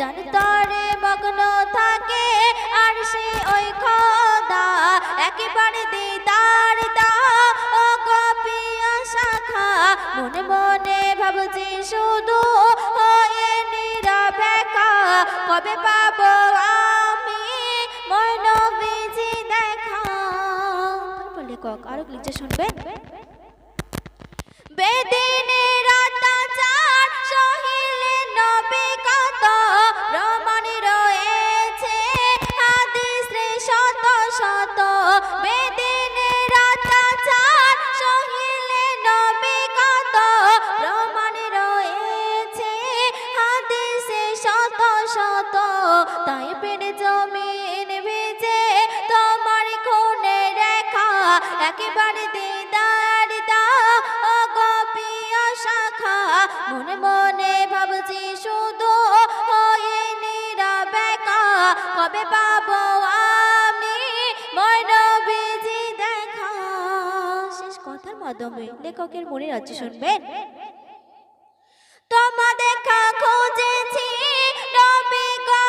জানতারে মগ্ন থাকে আর সে ওই খোদা একেবারে দিদার দাও ও গো পিয়া শাখা মনে মনে ভাবছি শুধু হয়ে নীরবে কবে পাবো আমি মোর নবীজি দেখা। বলে কক আরো লিখে শুনবেন। বেদিনের অত্যাচার সহিলে নবী কত প্রমাণ রয়েছে হাদিসে শত শত। বেদিনের অত্যাচার সহিলে নবী কত প্রমাণ রয়েছে হাদিসে শত শত। তাই পেড়ে জমিন ভিজে তোমার খুনে রেখা একেবারে দিদার দাও ও গো পিয়া শাখা মনে মনে ভাবছি শুধু হয়ে নীরবে কবে পাবো আমি মোর নবীজি দেখা। শেষ কথার মাধ্যমে লেখকের মনে রাজ্য শুনবেন। তোমা দেখা খুঁজেছি নবী গো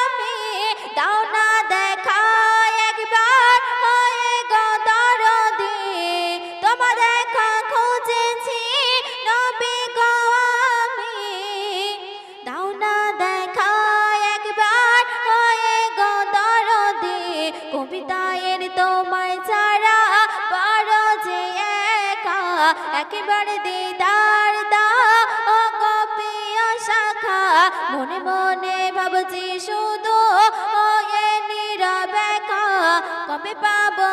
আমি দাও না দেখা একবার হয়ে গো দরদি। তোমা দেখা খুঁজেছি নবী গো আমি দাও না দেখা একবার হয়ে গো দরদি। কবিতায়ের তোমায় ছাড়া বড় যে একা একেবারে দিদার দাও ও গো পিয়া শাখা মনে মনে ভাবছি শুধু হয়ে নীরবে কবে পাবো